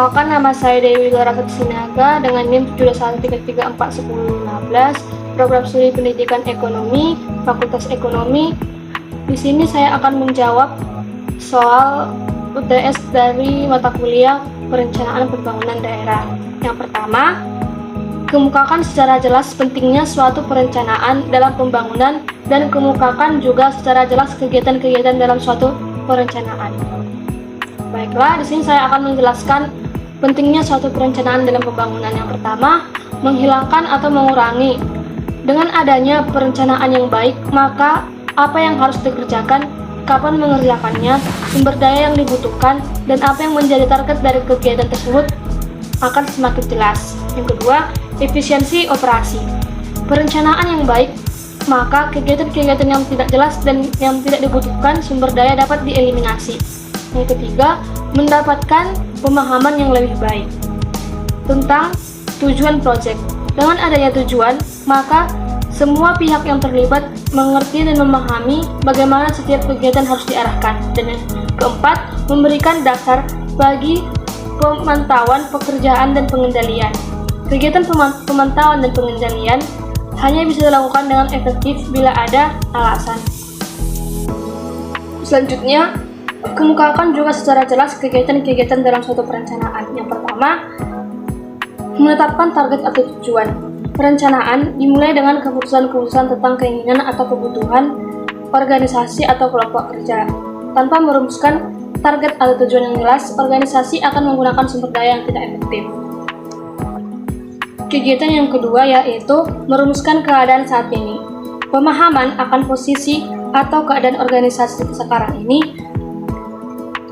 Perkenalkan, nama saya Dewi Larasati Sinaga dengan NIM 713341016, Program Studi Pendidikan Ekonomi, Fakultas Ekonomi. Di sini saya akan menjawab soal UTS dari mata kuliah Perencanaan Pembangunan Daerah. Yang pertama, kemukakan secara jelas pentingnya suatu perencanaan dalam pembangunan dan kemukakan juga secara jelas kegiatan-kegiatan dalam suatu perencanaan. Baiklah, di sini saya akan menjelaskan pentingnya suatu perencanaan dalam pembangunan. Yang pertama, menghilangkan atau mengurangi. Dengan adanya perencanaan yang baik, maka apa yang harus dikerjakan, kapan mengerjakannya, sumber daya yang dibutuhkan, dan apa yang menjadi target dari kegiatan tersebut akan semakin jelas. Yang kedua, efisiensi operasi. Perencanaan yang baik, maka kegiatan-kegiatan yang tidak jelas dan yang tidak dibutuhkan sumber daya dapat dieliminasi. Yang ketiga, mendapatkan pemahaman yang lebih baik tentang tujuan proyek. Dengan adanya tujuan, maka semua pihak yang terlibat mengerti dan memahami bagaimana setiap kegiatan harus diarahkan. Dan yang keempat, memberikan dasar bagi pemantauan, pekerjaan, dan pengendalian. Kegiatan pemantauan dan pengendalian hanya bisa dilakukan dengan efektif bila ada alasan. Selanjutnya, kemukakan juga secara jelas kegiatan-kegiatan dalam suatu perencanaan. Yang pertama, menetapkan target atau tujuan. Perencanaan dimulai dengan keputusan-keputusan tentang keinginan atau kebutuhan organisasi atau kelompok kerja. Tanpa merumuskan target atau tujuan yang jelas, organisasi akan menggunakan sumber daya yang tidak efektif. Kegiatan yang kedua yaitu merumuskan keadaan saat ini. Pemahaman akan posisi atau keadaan organisasi sekarang ini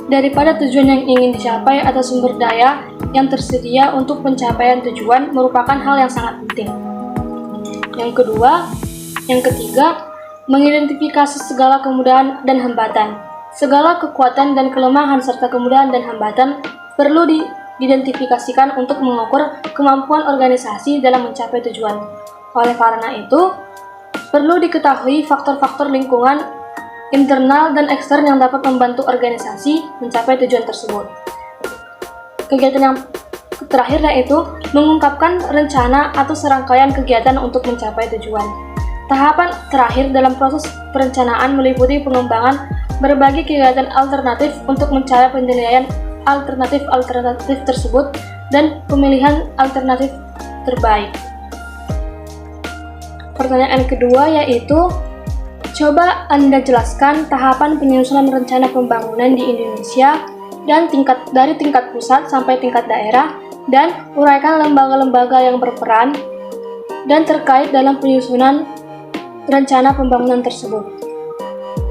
daripada tujuan yang ingin dicapai atau sumber daya yang tersedia untuk pencapaian tujuan merupakan hal yang sangat penting. Yang ketiga, mengidentifikasi segala kemudahan dan hambatan. Segala kekuatan dan kelemahan serta kemudahan dan hambatan perlu diidentifikasikan untuk mengukur kemampuan organisasi dalam mencapai tujuan. Oleh karena itu, perlu diketahui faktor-faktor lingkungan internal dan ekstern yang dapat membantu organisasi mencapai tujuan tersebut. Kegiatan yang terakhir yaitu mengungkapkan rencana atau serangkaian kegiatan untuk mencapai tujuan. Tahapan terakhir dalam proses perencanaan meliputi pengembangan berbagai kegiatan alternatif untuk mencapai penilaian alternatif tersebut dan pemilihan alternatif terbaik. Pertanyaan kedua yaitu, coba Anda jelaskan tahapan penyusunan rencana pembangunan di Indonesia dan dari tingkat pusat sampai tingkat daerah, dan uraikan lembaga-lembaga yang berperan dan terkait dalam penyusunan rencana pembangunan tersebut.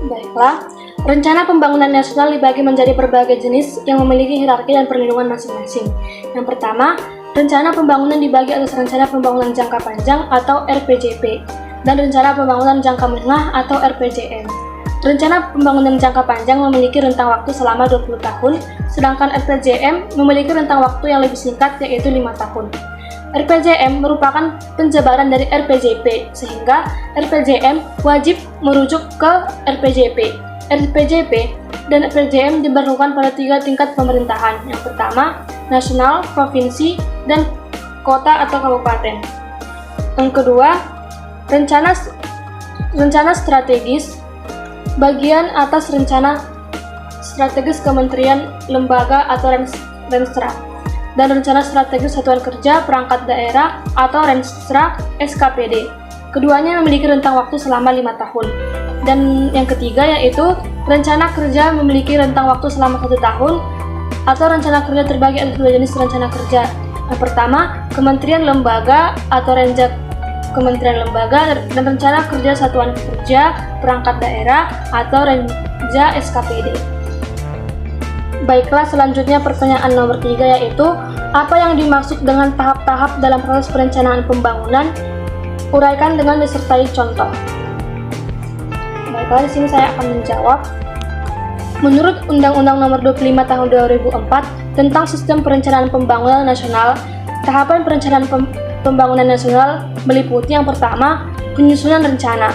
Baiklah, rencana pembangunan nasional dibagi menjadi berbagai jenis yang memiliki hierarki dan perlindungan masing-masing. Yang pertama, rencana pembangunan dibagi atas rencana pembangunan jangka panjang atau RPJP dan rencana pembangunan jangka menengah atau RPJM. Rencana pembangunan jangka panjang memiliki rentang waktu selama 20 tahun, sedangkan RPJM memiliki rentang waktu yang lebih singkat yaitu 5 tahun. RPJM merupakan penjabaran dari RPJP, sehingga RPJM wajib merujuk ke RPJP. RPJP dan RPJM diberlakukan pada 3 tingkat pemerintahan. Yang pertama, nasional, provinsi, dan kota atau kabupaten. Yang kedua, rencana strategis, bagian atas rencana strategis kementerian, lembaga atau Renstra, dan rencana strategis satuan kerja perangkat daerah atau Renstra SKPD. Keduanya memiliki rentang waktu selama 5 tahun. Dan yang ketiga yaitu rencana kerja memiliki rentang waktu selama 1 tahun atau rencana kerja terbagi atas 2 jenis rencana kerja. Yang pertama, kementerian lembaga atau Renja Kementerian Lembaga, dan rencana kerja satuan kerja perangkat daerah atau Renja SKPD. Baiklah, selanjutnya pertanyaan nomor 3 yaitu, apa yang dimaksud dengan tahap-tahap dalam proses perencanaan pembangunan? Uraikan dengan disertai contoh. Baiklah, di sini saya akan menjawab. Menurut Undang-Undang Nomor 25 Tahun 2004 tentang Sistem Perencanaan Pembangunan Nasional, tahapan perencanaan pembangunan nasional meliputi yang pertama, penyusunan rencana.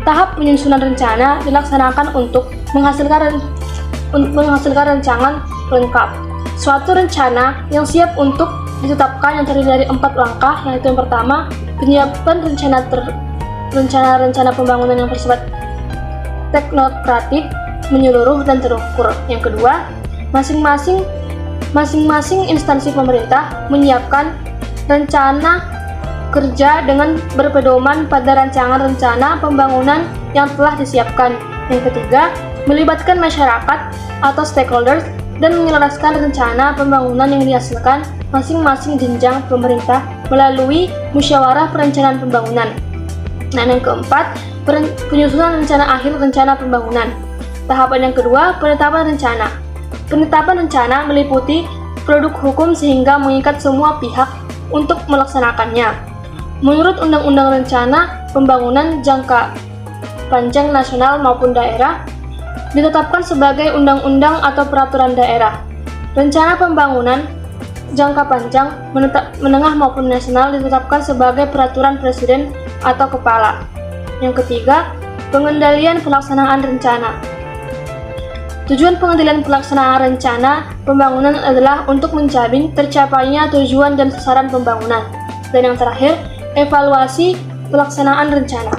Tahap penyusunan rencana dilaksanakan untuk menghasilkan rancangan lengkap. suatu rencana yang siap untuk ditetapkan yang terdiri dari 4 langkah, yaitu yang pertama, penyiapan rencana pembangunan yang bersifat teknokratik, menyeluruh dan terukur. Yang kedua, masing-masing instansi pemerintah menyiapkan rencana kerja dengan berpedoman pada rancangan rencana pembangunan yang telah disiapkan. Yang ketiga, melibatkan masyarakat atau stakeholders dan menyelaraskan rencana pembangunan yang dihasilkan masing-masing jenjang pemerintah melalui musyawarah perencanaan pembangunan. Nah, yang keempat, penyusunan rencana akhir rencana pembangunan. Tahapan yang kedua, penetapan rencana. Penetapan rencana meliputi produk hukum sehingga mengikat semua pihak untuk melaksanakannya. Menurut Undang-Undang Rencana Pembangunan Jangka Panjang Nasional maupun Daerah, ditetapkan sebagai undang-undang atau peraturan daerah. Rencana pembangunan jangka panjang, menengah maupun nasional ditetapkan sebagai peraturan presiden atau kepala. Yang ketiga, pengendalian pelaksanaan rencana. Tujuan pengendalian pelaksanaan rencana pembangunan adalah untuk menjamin tercapainya tujuan dan sasaran pembangunan. Dan yang terakhir, evaluasi pelaksanaan rencana.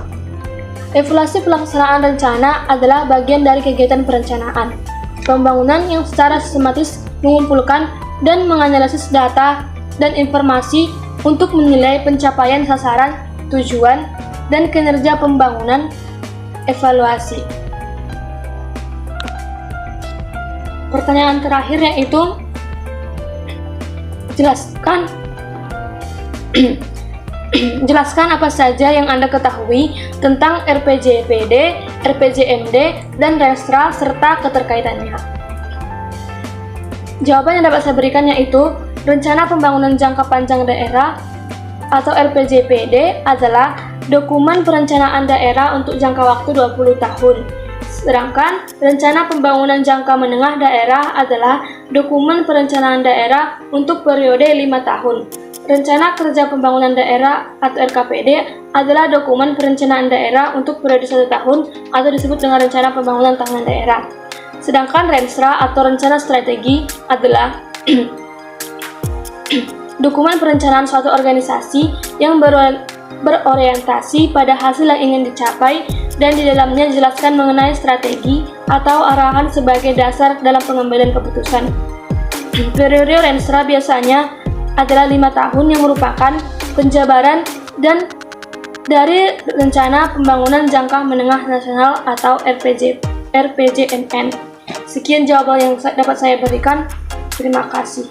Evaluasi pelaksanaan rencana adalah bagian dari kegiatan perencanaan pembangunan yang secara sistematis mengumpulkan dan menganalisis data dan informasi untuk menilai pencapaian sasaran, tujuan, dan kinerja pembangunan. Evaluasi. Pertanyaan terakhir yaitu, jelaskan apa saja yang Anda ketahui tentang RPJPD, RPJMD, dan Renstra serta keterkaitannya. Jawaban yang dapat saya berikan yaitu, Rencana Pembangunan Jangka Panjang Daerah atau RPJPD adalah dokumen perencanaan daerah untuk jangka waktu 20 tahun. Sedangkan Rencana Pembangunan Jangka Menengah Daerah adalah dokumen perencanaan daerah untuk periode 5 tahun. Rencana Kerja Pembangunan Daerah atau RKPD adalah dokumen perencanaan daerah untuk periode 1 tahun atau disebut dengan Rencana Pembangunan Tahunan Daerah. Sedangkan Renstra atau Rencana Strategi adalah dokumen perencanaan suatu organisasi yang berorientasi pada hasil yang ingin dicapai dan di dalamnya dijelaskan mengenai strategi atau arahan sebagai dasar dalam pengambilan keputusan. Periode Renstra biasanya adalah 5 tahun yang merupakan penjabaran dan dari Rencana Pembangunan Jangka Menengah Nasional atau RPJMN. Sekian jawaban yang dapat saya berikan. Terima kasih.